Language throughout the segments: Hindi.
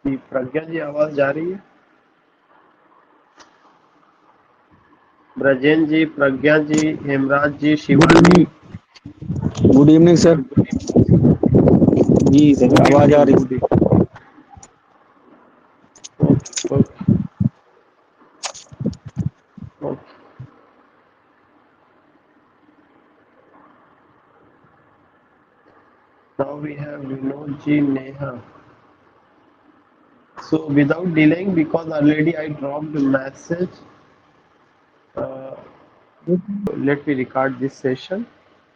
जी प्रज्ञा जी, आवाज जा रही है? Brajen ji, Pragya ji, Hemraj ji, good Shivani. Evening. Good evening sir. जी सर, गुड आवाज आ इवनिंग। रही good evening. Okay okay okay. Now we have Vinod ji, Neha. So without delaying, because already I dropped the message, uh, let me record this session.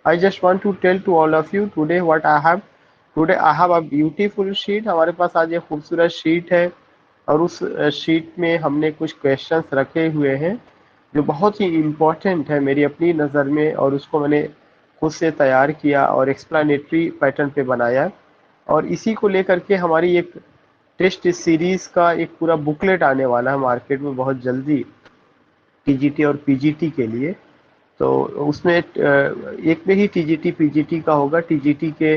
I just want to tell to all of you today what I have. Today I have a beautiful sheet. हमारे पास आज एक खूबसूरत शीट है और उस शीट में हमने कुछ क्वेश्चंस रखे हुए हैं जो बहुत ही इम्पोर्टेंट है मेरी अपनी नज़र में, और उसको मैंने खुद से तैयार किया और एक्सप्लेनेटरी पैटर्न पे बनाया। और इसी को लेकर के हमारी एक टेस्ट सीरीज का एक पूरा बुकलेट आने वाला है मार्केट में बहुत जल्दी, टीजीटी और पीजीटी के लिए। तो उसमें एक में ही टीजीटी पीजीटी का होगा। टीजीटी के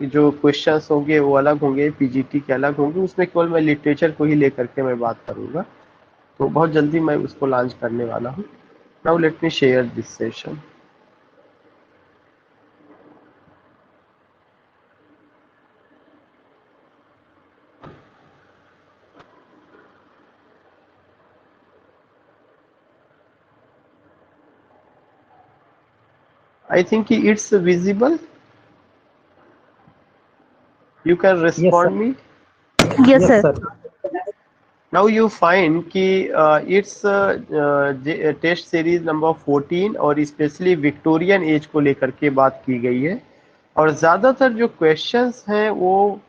जो क्वेश्चंस होंगे वो अलग होंगे, पीजीटी के अलग होंगे। उसमें केवल मैं लिटरेचर को ही लेकर के मैं बात करूंगा, तो बहुत जल्दी मैं उसको लॉन्च करने वाला हूँ। Now let me share this session. I think it's visible. You can yes respond sir. me. Yes, yes sir. Sir. Now you find कि it's टेस्ट सीरीज नंबर 14 और स्पेशली विक्टोरियन एज को लेकर के बात की गई है। और ज़्यादातर जो क्वेश्चंस हैं वो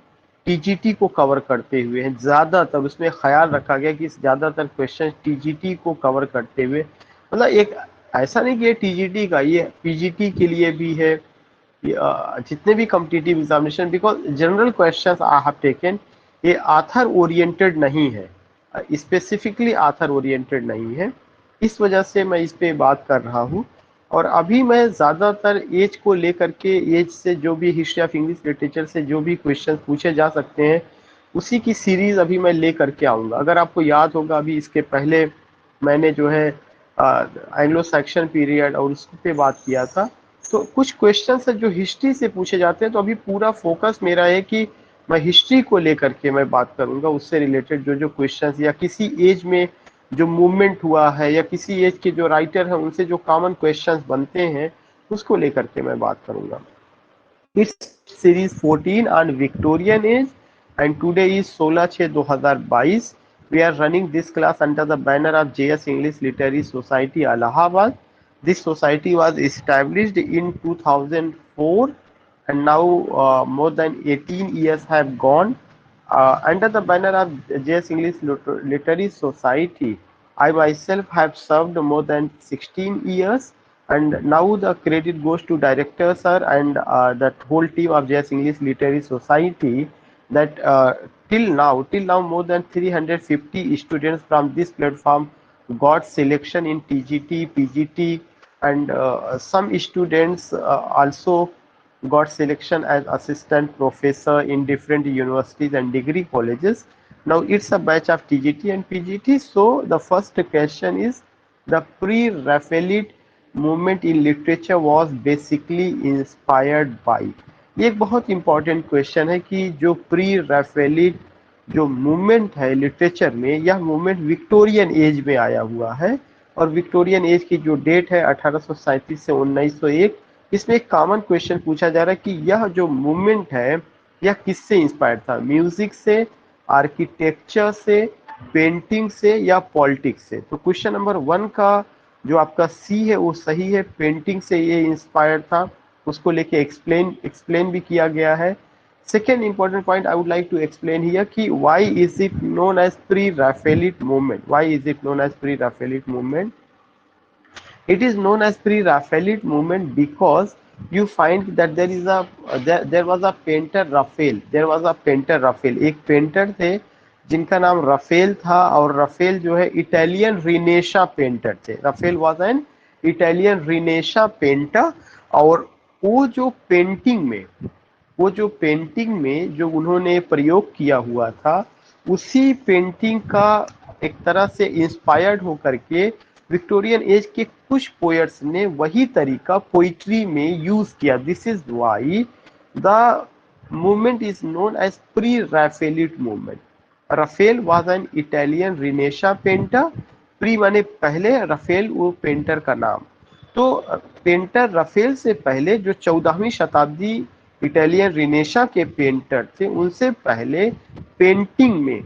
टीजीटी को कवर करते हुए हैं। ज़्यादातर उसमें ख्याल रखा गया कि ज़्यादातर क्वेश्चन टीजीटी को कवर करते हुए, मतलब एक ऐसा नहीं कि ये टीजीटी का, ये पीजीटी के लिए भी है। जितने भी competitive examination, because general questions I have taken, ये आथर ओरिएंटेड नहीं है, स्पेसिफिकली आथर ओरिएंटेड नहीं है। इस वजह से मैं इस पे बात कर रहा हूँ। और अभी मैं ज़्यादातर एज को लेकर के, एज से जो भी हिस्ट्री ऑफ इंग्लिश लिटरेचर से जो भी क्वेश्चन पूछे जा सकते हैं उसी की सीरीज अभी मैं ले करके आऊँगा। अगर आपको याद होगा, अभी इसके पहले मैंने जो है एंग्लो सैक्सन पीरियड और उस पे बात किया था। तो कुछ क्वेश्चंस है जो हिस्ट्री से पूछे जाते हैं, तो अभी पूरा फोकस मेरा है कि मैं हिस्ट्री को लेकर के मैं बात करूंगा, उससे रिलेटेड जो जो क्वेश्चंस या किसी एज में जो मूवमेंट हुआ है या किसी एज के जो राइटर हैं उनसे जो कॉमन क्वेश्चंस बनते हैं उसको लेकर के मैं बात करूंगा। It's series 14 on Victorian age and today is 16/6/2022। We are running this class under the banner of J S English literary society Allahabad. This society was established in 2004 and now more than 18 years have gone. Under the banner of JS English Literary Society, I myself have served more than 16 years, and now the credit goes to director sir and that whole team of JS English Literary Society, that till now more than 350 students from this platform got selection in TGT, PGT, and some students also got selection as assistant professor in different universities and degree colleges. Now it's a batch of TGT and PGT. So the first question is, the pre-Raphaelite movement in literature was basically inspired by। ये एक बहुत इंपॉर्टेंट क्वेश्चन है कि जो प्री रैफेलिट जो मूवमेंट है लिटरेचर में, यह मूवमेंट विक्टोरियन एज में आया हुआ है। और विक्टोरियन एज की जो डेट है 1837 से 1901। इसमें एक कॉमन क्वेश्चन पूछा जा रहा है कि यह जो मूवमेंट है यह किससे इंस्पायर्ड था, म्यूजिक से, आर्किटेक्चर से, पेंटिंग से या पॉलिटिक्स से। तो क्वेश्चन नंबर 1 का जो आपका सी है वो सही है, पेंटिंग से ये इंस्पायर्ड था। उसको लेके एक्सप्लेन भी किया गया है। Second important point I would like to explain here कि why is it known as pre-Raphaelite movement? Why is it known as pre-Raphaelite movement? It is known as pre-Raphaelite movement because you find that there was a painter Raphael. There was a painter Raphael. एक पेंटर थे जिनका नाम रफेल था, और रफेल जो है इटालियन रिनेशा पेंटर थे। Raphael was an Italian Renaissance painter. और वो जो पेंटिंग में जो उन्होंने प्रयोग किया हुआ था उसी पेंटिंग का एक तरह से इंस्पायर्ड होकर के विक्टोरियन एज के कुछ पोएट्स ने वही तरीका पोइट्री में यूज किया। This is why the movement is known as pre Raphaelite movement. Raphael was an Italian Renaissance painter. Pre माने पहले, राफेल वो पेंटर का नाम। तो पेंटर राफेल से पहले जो 14वीं शताब्दी इटालियन रिनेशा के पेंटर थे, उनसे पहले पेंटिंग में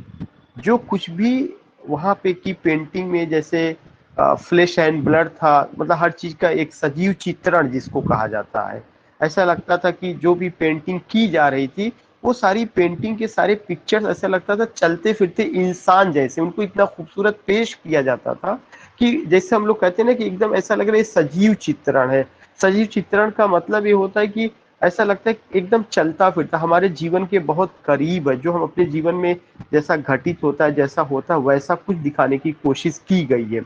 जो कुछ भी वहाँ पे की पेंटिंग में जैसे फ्लैश एंड ब्लड था, मतलब हर चीज का एक सजीव चित्रण जिसको कहा जाता है। ऐसा लगता था कि जो भी पेंटिंग की जा रही थी वो सारी पेंटिंग के सारे पिक्चर्स ऐसा लगता था चलते फिरते इंसान जैसे, उनको इतना खूबसूरत पेश किया जाता था कि जैसे हम लोग कहते हैं ना कि एकदम ऐसा लग रहा है सजीव चित्रण है। सजीव चित्रण का मतलब ये होता है कि ऐसा लगता है एकदम चलता फिरता, हमारे जीवन के बहुत करीब है, जो हम अपने जीवन में जैसा घटित होता है, जैसा होता है वैसा कुछ दिखाने की कोशिश की गई है।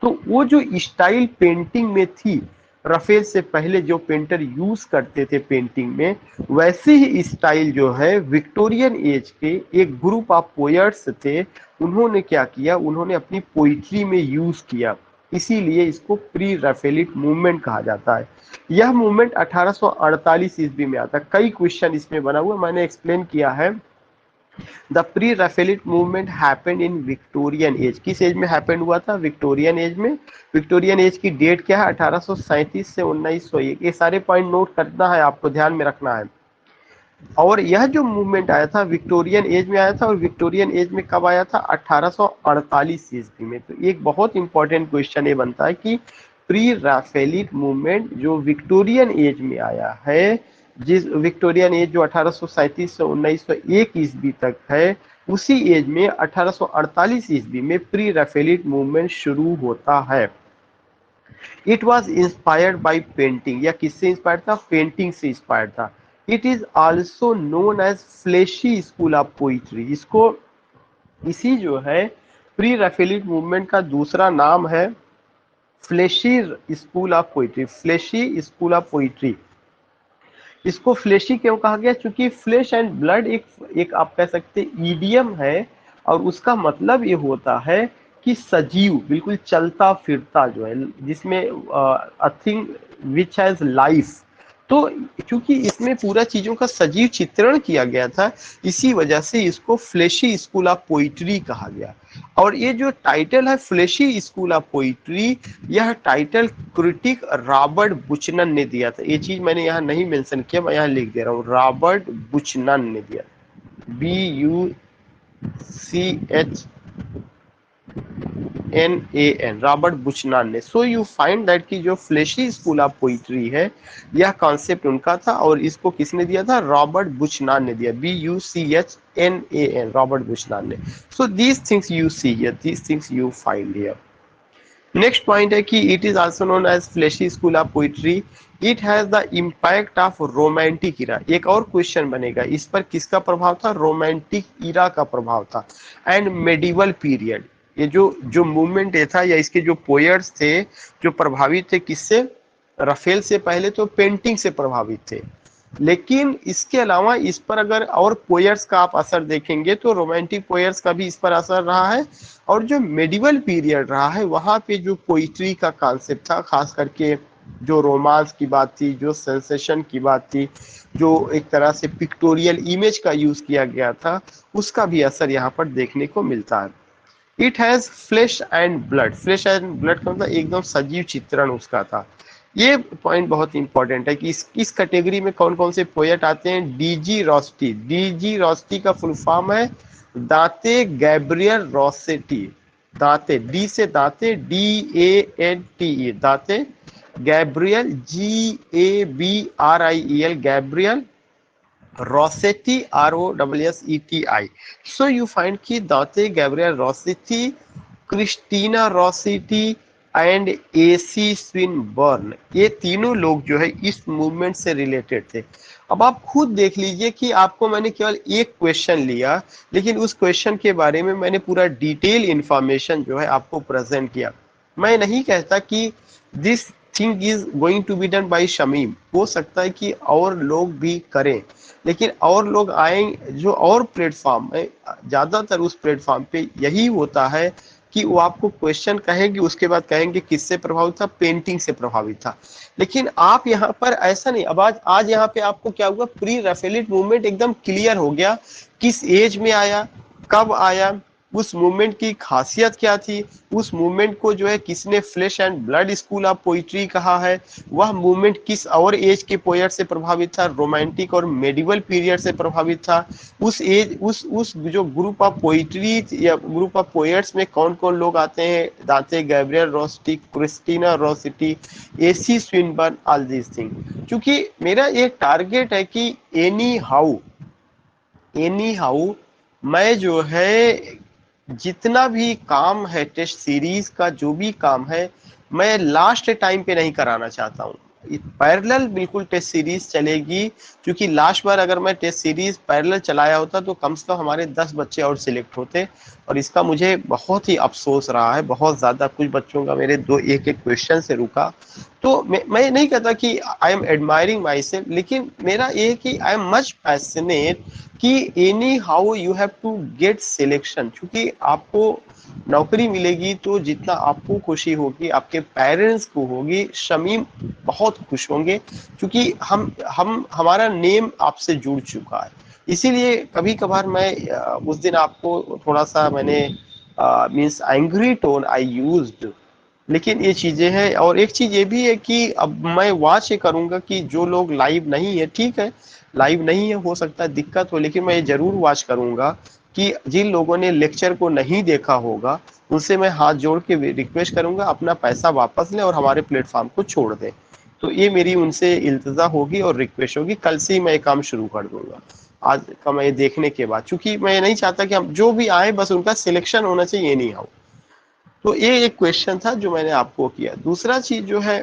तो वो जो स्टाइल पेंटिंग में थी, राफेल से पहले जो पेंटर यूज करते थे पेंटिंग में, वैसे ही स्टाइल जो है विक्टोरियन एज के एक ग्रुप ऑफ पोएट्स थे, उन्होंने क्या किया, उन्होंने अपनी पोइट्री में यूज किया। इसीलिए इसको प्री राफेलिट मूवमेंट कहा जाता है। यह मूवमेंट 1848 ईस्वी में आता है। कई क्वेश्चन इसमें बना हुआ, मैंने एक्सप्लेन किया है। The pre Raphaelite movement happened in Victorian age. किस एज में हैपेंड हुआ था? विक्टोरियन एज में। विक्टोरियन एज की डेट क्या है? 1837 से 1901। ये सारे पॉइंट नोट करना है, आपको ध्यान में रखना है। और यह जो मूवमेंट आया था विक्टोरियन एज में आया था, और विक्टोरियन एज में कब आया था? 1848 ईस्वी में। तो एक बहुत इंपॉर्टेंट क्वेश्चन ये बनता है कि प्री राफेलिट मूवमेंट जो विक्टोरियन एज में आया है, जिस विक्टोरियन एज जो 1837 से 1901 ईस्वी तक है, उसी एज में 1848 ईस्वी में प्री राफेलिट मूवमेंट शुरू होता है। It was inspired by painting. या किससे इंस्पायर्ड था? पेंटिंग से इंस्पायर्ड था। It is also known as fleshly school of poetry. इसको, इसी जो है प्री राफेलिट मूवमेंट का दूसरा नाम है fleshy school of poetry. Fleshy school of poetry. इसको फ्लेशी क्यों कहा गया? क्योंकि फ्लेश एंड ब्लड एक आप कह सकते ईडियम है, और उसका मतलब ये होता है कि सजीव, बिल्कुल चलता फिरता जो है, जिसमें a thing which has life. तो क्योंकि इसमें पूरा चीजों का सजीव चित्रण किया गया था, इसी वजह से इसको फ्लेशी स्कूल ऑफ पोइट्री कहा गया। और ये जो टाइटल है फ्लेशी स्कूल ऑफ पोइट्री, यह टाइटल क्रिटिक रॉबर्ट बुचनन ने दिया था। ये चीज मैंने यहाँ नहीं मेंशन किया, मैं यहाँ लिख दे रहा हूँ, रॉबर्ट बुचनन ने दिया। BUCHNAN, रॉबर्ट बुचनन ने। सो यू फाइंड दैट कि जो फ्लेशी स्कूल ऑफ पोइट्री है, यह कॉन्सेप्ट उनका था, और इसको किसने दिया था? रॉबर्ट बुचनन ने दिया। BUCHNAN, रॉबर्ट बुचनन ने। So these things you see here, these things you find here. Next point है कि it is also known as fleshly school of poetry. It has the impact of romantic era. एक और क्वेश्चन बनेगा, इस पर किसका प्रभाव था? रोमांटिक इरा का प्रभाव था। And medieval period. ये जो मूवमेंट था, या इसके जो पोएट्स थे जो प्रभावित थे किससे? राफेल से पहले तो पेंटिंग से प्रभावित थे, लेकिन इसके अलावा इस पर अगर और पोएट्स का आप असर देखेंगे तो रोमांटिक पोएट्स का भी इस पर असर रहा है। और जो मेडिवल पीरियड रहा है, वहां पे जो पोइट्री का कॉन्सेप्ट था, खास करके जो रोमांस की बात थी, जो सेंसेशन की बात थी, जो एक तरह से पिक्टोरियल इमेज का यूज किया गया था, उसका भी असर यहाँ पर देखने को मिलता है। It has flash and blood. Flash and blood का मतलब एकदम सजीव चित्रण उसका था। ये पॉइंट बहुत इंपॉर्टेंट है कि इस कैटेगरी में कौन कौन से पोएट आते हैं? डीजी रॉस्टी। डीजी रॉस्टी का फुल फॉर्म है दांते गैब्रियल रॉसेटी। दांते, डी से Dante, DANTE, Dante Gabriel, GABRIEL, Gabriel Rossetti, ROSSETI। So you find कि Dante Gabriel Rossetti, Christina Rossetti and AC Swinburne, ये तीनों लोग जो है इस मूवमेंट से रिलेटेड थे। अब आप खुद देख लीजिए कि आपको मैंने केवल एक क्वेश्चन लिया, लेकिन उस क्वेश्चन के बारे में मैंने पूरा डिटेल इंफॉर्मेशन जो है आपको प्रेजेंट किया। मैं नहीं कहता कि this think is going to be done by Shamim. हो सकता है कि और लोग भी करें, लेकिन और लोग आएंगे जो और प्लेटफॉर्म है, ज्यादातर उस प्लेटफॉर्म पे यही होता है कि वो आपको क्वेश्चन कहेंगे, उसके बाद कहेंगे किससे प्रभावित था, पेंटिंग से प्रभावित था। लेकिन आप यहाँ पर ऐसा नहीं। अब आज यहाँ पे आपको क्या हुआ, प्री रैफेलिट मूवमेंट एकदम क्लियर हो गया, किस एज में आया, कब आया, उस मूवमेंट की खासियत क्या थी, उस मूवमेंट को जो है किसने flash and blood school of poetry कहा है, वह मूवमेंट किस और एज के पोएट से प्रभावित था, रोमांटिक और मेडिवल पीरियड से प्रभावित था, उस एज उस जो ग्रुप ऑफ पोइट्री या ग्रुप ऑफ पोएट्स में कौन कौन लोग आते हैं, Dante Gabriel Rossetti, Christina Rossetti, AC Swinburne, all this thing. क्योंकि मेरा एक टारगेट है कि एनी हाउ मैं जो है जितना भी काम है टेस्ट सीरीज का, जो भी काम है, मैं लास्ट टाइम पे नहीं कराना चाहता हूँ। पैरेलल बिल्कुल टेस्ट सीरीज चलेगी, क्योंकि लास्ट बार अगर मैं टेस्ट सीरीज पैरेलल चलाया होता तो कम से कम हमारे 10 बच्चे और सिलेक्ट होते, और इसका मुझे बहुत ही अफसोस रहा है, बहुत ज्यादा। कुछ बच्चों का मेरे दो एक एक क्वेश्चन से रुका। तो मैं नहीं कहता कि I am admiring myself, लेकिन मेरा ये कि आई एम मच पैशनेट कि anyhow you have to get selection. क्योंकि आपको नौकरी मिलेगी तो जितना आपको खुशी होगी, आपके पेरेंट्स को होगी, शमीम बहुत खुश होंगे, क्योंकि हम हमारा नेम आपसे जुड़ चुका है। इसीलिए कभी कभार मैं उस दिन आपको थोड़ा सा मैंने means angry tone I used, लेकिन ये चीजें हैं। और एक चीज ये भी है कि अब मैं वॉच ये करूंगा कि जो लोग लाइव नहीं है, ठीक है लाइव नहीं है, हो सकता है दिक्कत हो, लेकिन मैं ये जरूर वॉच करूंगा कि जिन लोगों ने लेक्चर को नहीं देखा होगा उनसे मैं हाथ जोड़ के रिक्वेस्ट करूंगा अपना पैसा वापस लें और हमारे प्लेटफॉर्म को छोड़ दें। तो ये मेरी उनसे इल्तजा होगी और रिक्वेस्ट होगी। कल से ही मैं ये काम शुरू कर दूंगा, आज का मैं देखने के बाद, क्योंकि मैं नहीं चाहता कि हम जो भी आए बस उनका सिलेक्शन होना चाहिए, नहीं आओ। तो ये एक क्वेश्चन था जो मैंने आपको किया। दूसरा चीज जो है,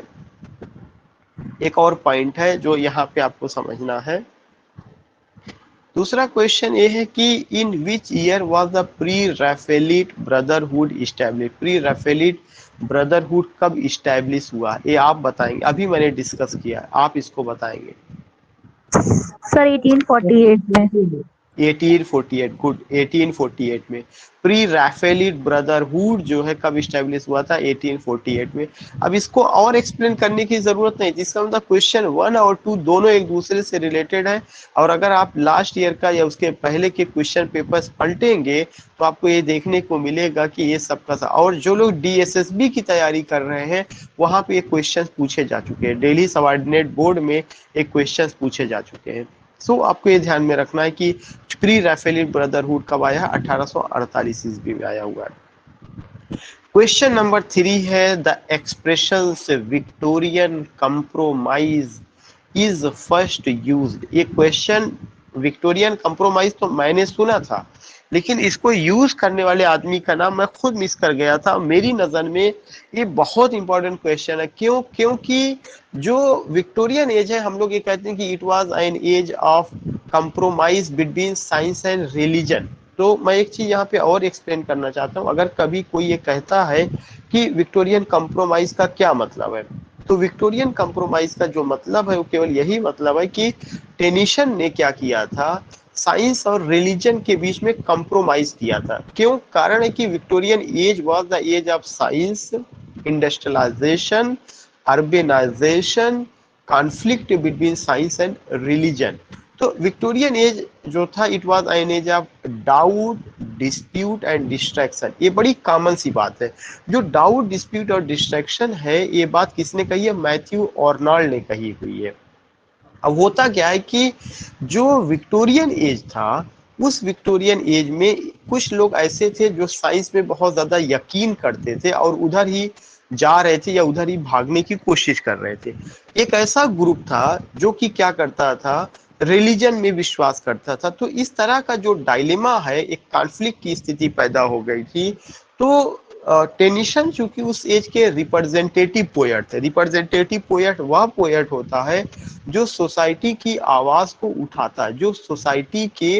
एक और पॉइंट है जो यहाँ पे आपको समझना है। दूसरा क्वेश्चन ये है कि in which year was the pre Raphaelite brotherhood establish. Pre Raphaelite brotherhood कब इस्टेब्लिश हुआ, ये आप बताएंगे। अभी मैंने डिस्कस किया, आप इसको बताएंगे। सर 1848 में। 1848, गुड, 1848 में प्री रैफेलिट ब्रदरहुड जो है कब स्टैब्लिश हुआ था, 1848 में। अब इसको और एक्सप्लेन करने की जरूरत नहीं, जिसका मतलब क्वेश्चन 1 और 2 दोनों एक दूसरे से रिलेटेड है। और अगर आप लास्ट ईयर का या उसके पहले के क्वेश्चन पेपर्स पलटेंगे तो आपको ये देखने को मिलेगा कि ये सबका सा। और जो लोग डीएसएसबी की तैयारी कर रहे हैं वहां पे ये क्वेश्चन पूछे जा चुके हैं, दिल्ली सबऑर्डिनेट बोर्ड में एक क्वेश्चन पूछे जा चुके हैं। सो आपको ये ध्यान में रखना है कि प्री रैफेलिट ब्रदरहुड कब आया है, 1848 ईस्वी में आया हुआ है। क्वेश्चन नंबर 3 है the expression Victorian compromise is first used. ये क्वेश्चन विक्टोरियन कंप्रोमाइज तो मैंने सुना था, लेकिन इसको यूज करने वाले आदमी का नाम मैं खुद मिस कर गया था। मेरी नजर में ये बहुत इंपॉर्टेंट क्वेश्चन है। क्यों? क्योंकि जो विक्टोरियन एज है, हम लोग ये कहते हैं कि it was an age of compromise between science and religion. तो मैं एक चीज यहाँ पे और एक्सप्लेन करना चाहता हूँ। अगर कभी कोई ये कहता है कि विक्टोरियन कंप्रोमाइज का क्या मतलब है, तो विक्टोरियन कंप्रोमाइज का जो मतलब है वो केवल यही मतलब है कि टेनिसन ने क्या किया था, साइंस और रिलीजन के बीच में कंप्रोमाइज किया था। क्यों? कारण है कि Victorian age was the age of science, industrialisation, urbanisation, conflict between science and religion. तो विक्टोरियन एज जो था, it was an age of doubt, dispute and distraction. ये बड़ी कॉमन सी बात है। जो डाउट, डिस्प्यूट और डिस्ट्रैक्शन है, ये बात किसने कही है? मैथ्यू ऑर्नाल्ड ने कही हुई है। अब होता क्या है कि जो विक्टोरियन एज था, उस विक्टोरियन एज में कुछ लोग ऐसे थे जो साइंस में बहुत ज्यादा यकीन करते थे और उधर ही जा रहे थे या उधर ही भागने की कोशिश कर रहे थे। एक ऐसा ग्रुप था जो कि क्या करता था, रिलीजन में विश्वास करता था। तो इस तरह का जो डायलेमा है, एक कॉन्फ्लिक्ट की स्थिति पैदा हो गई थी। तो टेनिसन चूंकि उस एज के रिप्रेजेंटेटिव पोएट थे। रिप्रेजेंटेटिव पोएट वह पोएट होता है जो सोसाइटी की आवाज को उठाता है, जो सोसाइटी के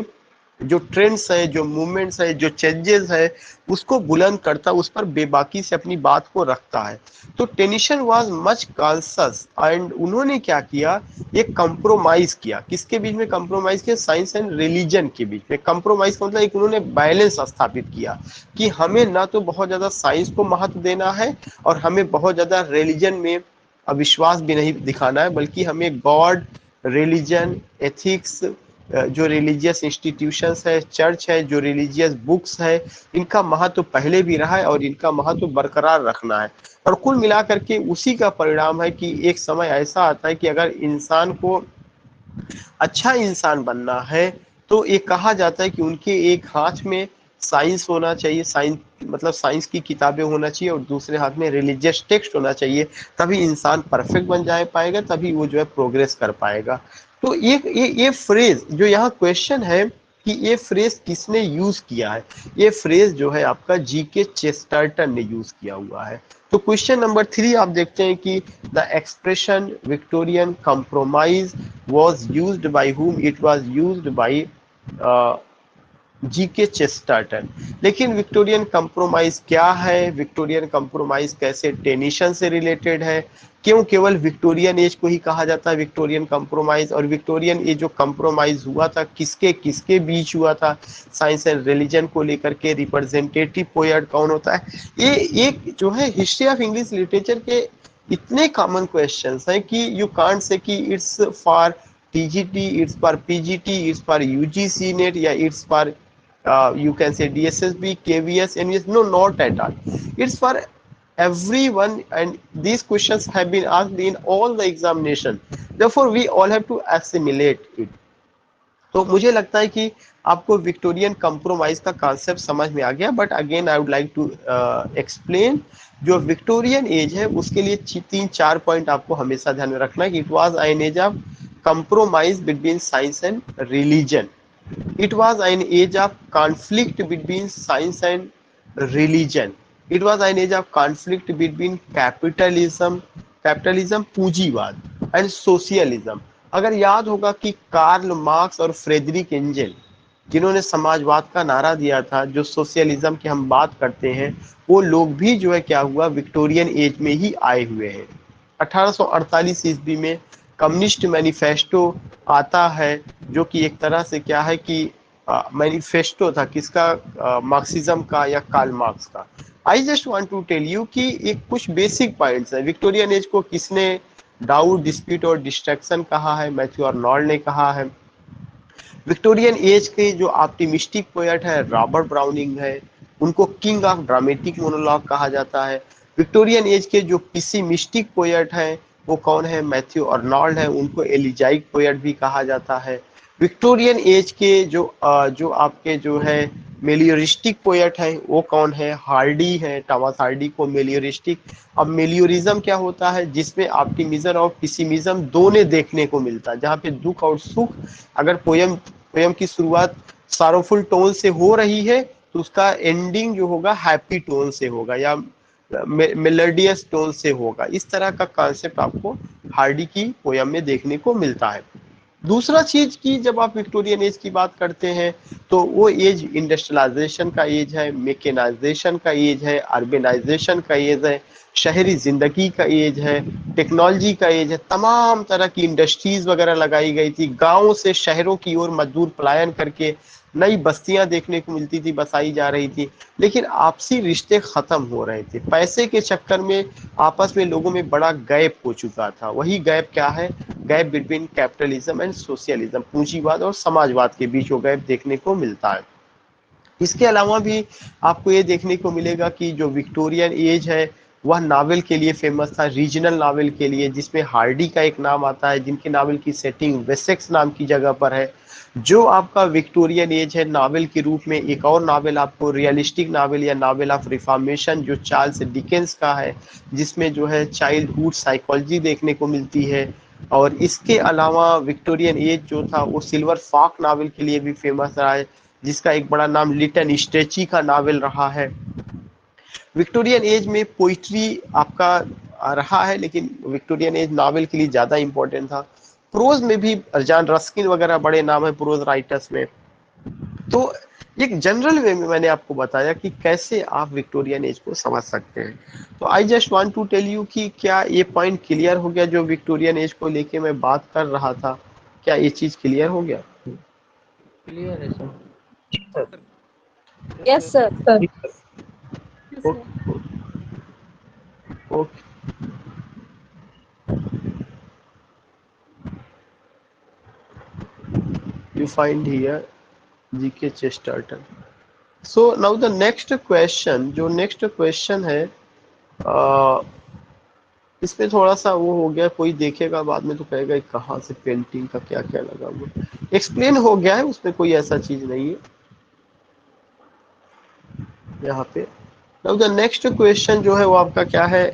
जो ट्रेंड्स है, जो मूवमेंट्स है, जो चेंजेस है, उसको बुलंद करता, उस पर बेबाकी से अपनी बात को रखता है। तो Tennyson was much conscious and उन्होंने क्या किया, एक कंप्रोमाइज किया। किसके बीच में कंप्रोमाइज किया? साइंस एंड रिलीजन के बीच में। कंप्रोमाइज का मतलब एक उन्होंने बैलेंस स्थापित किया कि हमें ना तो बहुत ज्यादा साइंस को महत्व देना है और हमें बहुत ज्यादा रिलीजन में अविश्वास भी नहीं दिखाना है, बल्कि हमें गॉड, रिलीजन, एथिक्स, जो रिलीजियस इंस्टीट्यूशंस है, चर्च है, जो रिलीजियस बुक्स है, इनका महत्व तो पहले भी रहा है और इनका महत्व तो बरकरार रखना है। और कुल मिलाकर के उसी का परिणाम है कि एक समय ऐसा आता है कि अगर इंसान को अच्छा इंसान बनना है तो ये कहा जाता है कि उनके एक हाथ में साइंस होना चाहिए, साइंस मतलब साइंस की किताबें होना चाहिए, और दूसरे हाथ में रिलीजियस टेक्स्ट होना चाहिए। तभी इंसान परफेक्ट बन जाए पाएगा, तभी वो जो है प्रोग्रेस कर पाएगा। तो ये फ्रेज जो यहाँ क्वेश्चन है कि ये फ्रेज किसने यूज किया है, ये फ्रेज जो है आपका जीके चेस्टरटन ने यूज किया हुआ है। तो क्वेश्चन नंबर 3 आप देखते हैं कि the expression Victorian compromise was used by whom? It was used by GK Chesterton. लेकिन विक्टोरियन कंप्रोमाइज क्या है, विक्टोरियन कंप्रोमाइज कैसे टेनिसन से रिलेटेड है, क्यों केवल विक्टोरियन एज को ही कहा जाता है विक्टोरियन कंप्रोमाइज, और विक्टोरियन एज जो कंप्रोमाइज हुआ था किसके किसके बीच हुआ था, साइंस एंड रिलीजन को लेकर के, रिप्रेजेंटेटिव पोएट कौन होता है, ये एक जो है हिस्ट्री ऑफ इंग्लिश लिटरेचर के इतने कॉमन क्वेश्चंस हैं कि यू कांट से कि it's for TGT, it's for PGT, it's for UGC NET, या it's for you can say DSSB, KVS, NVS. No, not at all. It's for everyone, and these questions have been asked in all the examination. Therefore, we all have to assimilate it. तो मुझे लगता है कि आपको विक्टोरियन कंप्रोमाइज का कॉन्सेप्ट समझ में आ गया, but again I would like to explain. जो विक्टोरियन एज है उसके लिए 3-4 पॉइंट आपको हमेशा ध्यान में रखना है कि it was an age of compromise between science and religion. It was an age of conflict between science and religion. It was an age of conflict between capitalism पूंजीवाद and socialism. अगर याद होगा कि कार्ल मार्क्स और फ्रेडरिक एंजल जिन्होंने समाजवाद का नारा दिया था, जो सोशलिज्म की हम बात करते हैं, वो लोग भी जो है क्या हुआ, विक्टोरियन एज में ही आए हुए हैं। 1848 ईस्वी में कम्युनिस्ट मैनिफेस्टो आता है, जो कि एक तरह से क्या है कि मैनिफेस्टो था किसका, मार्क्सिज्म का या कार्ल मार्क्स का। I just want to tell you कि एक कुछ बेसिक पॉइंट्स है। विक्टोरियन एज को किसने डाउट, डिस्प्यूट और डिस्ट्रैक्शन कहा है? मैथ्यू आर्नोल्ड ने कहा है। विक्टोरियन एज के जो ऑप्टिमिस्टिक पोएट है रॉबर्ट ब्राउनिंग है, उनको किंग ऑफ ड्रामेटिक मोनोलॉग कहा जाता है। विक्टोरियन एज के जो पेसिमिस्टिक पोएट हैं वो कौन है? मैथ्यू आर्नोल्ड है, उनको एलिजाइक पोएट भी कहा जाता है। विक्टोरियन एज के जो आपके जो है मेलियोरिस्टिक पोएट है वो कौन है? हार्डी है, टॉमस हार्डी को मेलियोरिस्टिक। अब मेलियोरिज्म क्या होता है? जिसमें ऑप्टिमिज्म और पेसिमिज्म दोनों देखने को मिलता है, जहाँ पे दुख और सुख, अगर पोयम की शुरुआत सारोफुल टोन से हो रही है तो उसका एंडिंग जो होगा हैप्पी टोन से होगा या मेलोडियस टोन से होगा। इस तरह का कॉन्सेप्ट आपको हार्डी की पोयम में देखने को मिलता है। दूसरा चीज की जब आप विक्टोरियन एज की बात करते हैं तो वो एज इंडस्ट्रियलाइजेशन का एज है, मैकेनाइजेशन का एज है, अर्बेनाइजेशन का एज है, शहरी जिंदगी का एज है, टेक्नोलॉजी का एज है। तमाम तरह की इंडस्ट्रीज वगैरह लगाई गई थी, गांवों से शहरों की ओर मजदूर पलायन करके नई बस्तियां देखने को मिलती थी, बसाई जा रही थी। लेकिन आपसी रिश्ते खत्म हो रहे थे, पैसे के चक्कर में आपस में लोगों में बड़ा गैप हो चुका था। वही गैप क्या है? Gap between capitalism and socialism, पूंजीवाद और समाजवाद के बीच वो गैप देखने को मिलता है। इसके अलावा भी आपको ये देखने को मिलेगा कि जो विक्टोरियन एज है वह नावल के लिए फेमस था, रीजनल नावल के लिए, जिसमें हार्डी का एक नाम आता है, जिनके नावल की सेटिंग वेसेक्स नाम की जगह पर है। जो आपका विक्टोरियन एज है नावल के रूप में, एक और नावल आपको रियलिस्टिक नावल या नावल ऑफ रिफॉर्मेशन जो चार्ल्स डिकेंस का है, जिसमें जो है चाइल्डहुड साइकोलॉजी देखने को मिलती है। और इसके अलावा विक्टोरियन एज जो था वो सिल्वर फॉक नावल के लिए भी फेमस रहा है, जिसका एक बड़ा नाम लिटन स्ट्रेची का नावल रहा है। विक्टोरियन एज में पोइट्री आपका रहा है, लेकिन विक्टोरियन एज नावल के लिए ज़्यादा इंपॉर्टेंट था। प्रोज में भी जॉन रस्किन वगैरह बड़े नाम है प्रोज राइटर्स में। तो एक जनरल वे में मैंने आपको बताया कि कैसे आप विक्टोरियन एज को समझ सकते हैं। तो I just want to tell you कि क्या ये पॉइंट क्लियर हो गया जो विक्टोरियन एज को लेके मैं बात कर रहा था, क्या ये चीज क्लियर हो गया? क्लियर है sir. Yes sir. Okay okay. You find here GK Chesterton. So now the next question, जो next question है इसमें थोड़ा सा वो हो गया, कोई देखेगा बाद में तो कहेगा कहाँ से पेंटिंग का क्या क्या लगा हुआ। एक्सप्लेन हो गया है, उसमें कोई ऐसा चीज नहीं है यहाँ पे। नाउ द नेक्स्ट क्वेश्चन जो है वो आपका क्या है,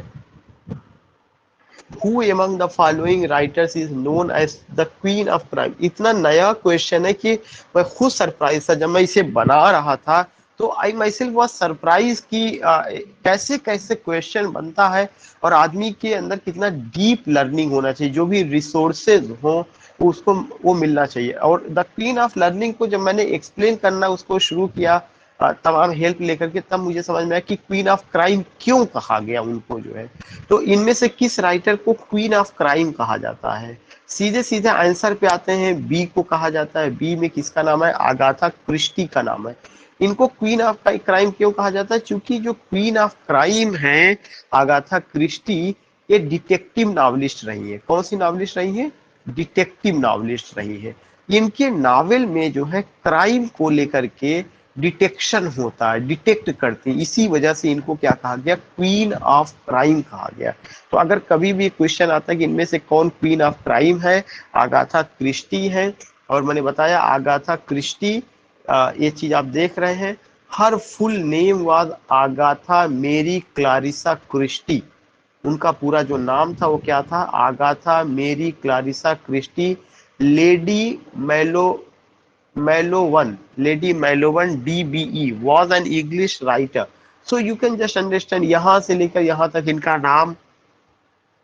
Who among the following writers is known as the queen of crime? इतना नया क्वेश्चन है कि मैं खुद सरप्राइज था जब मैं इसे बना रहा था। तो आई माई सेल्फ वॉज सरप्राइज कि कैसे कैसे क्वेश्चन बनता है और आदमी के अंदर कितना डीप लर्निंग होना चाहिए, जो भी रिसोर्सेज हो उसको वो मिलना चाहिए। और द क्वीन ऑफ लर्निंग को जब मैंने एक्सप्लेन करना उसको शुरू किया तमाम हेल्प लेकर के, तब मुझे समझ में आया कि क्वीन ऑफ क्राइम क्यों कहा गया उनको जो है। तो इनमें से किस राइटर को क्वीन ऑफ क्राइम कहा जाता है? सीधे सीधे आंसर पे आते हैं, बी को कहा जाता है। बी में किसका नाम है? आगाथा क्रिस्टी का नाम है। इनको क्वीन ऑफ क्राइम क्यों कहा जाता है? क्योंकि जो क्वीन ऑफ क्राइम है आगाथा क्रिस्टी, ये डिटेक्टिव नॉवलिस्ट रही है। कौन सी नॉवलिस्ट रही है? डिटेक्टिव नॉवलिस्ट रही है। इनके नावल में जो है क्राइम को लेकर के डिटेक्शन होता है, डिटेक्ट करते हैं, इसी वजह से इनको क्या कहा गया? क्वीन ऑफ क्राइम कहा गया। तो अगर कभी भी क्वेश्चन आता है कि इनमें से कौन क्वीन ऑफ क्राइम है, आगाथा क्रिस्टी है। और मैंने बताया आगाथा क्रिस्टी, ये चीज आप देख रहे हैं, हर full name was Agatha Mary Clarissa Christie. उनका पूरा जो नाम था वो क्या था? Agatha Mary Clarissa Christie, Lady Malovan, Lady Malovan DBE was an English writer. So you can just understand, यहाँ से लेकर यहाँ तक इनका नाम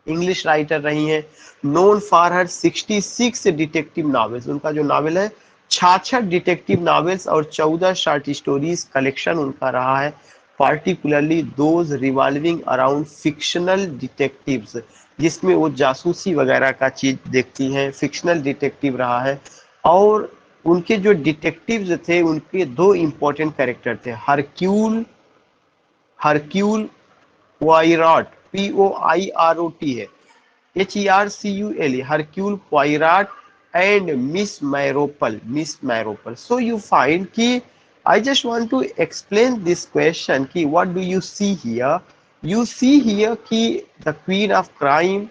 इंग्लिश राइटर रही हैं। Known for her 66 detective novels, उनका जो नावल है 66 डिटेक्टिव नॉवेल्स और 14 शॉर्ट स्टोरीज कलेक्शन उनका रहा है। Particularly those revolving around fictional detectives, जिसमें वो जासूसी वगैरह का चीज देखती हैं, फिक्शनल डिटेक्टिव रहा है। और उनके जो डिटेक्टिव्स थे उनके दो इंपॉर्टेंट कैरेक्टर थे, हरक्यूल हरक्यूल पोइरॉट, POIROT है, HERCUL, Hercule Poirot and Miss Marple. So you find कि I just want to explain this question कि what do you see here? You see here कि the queen of crime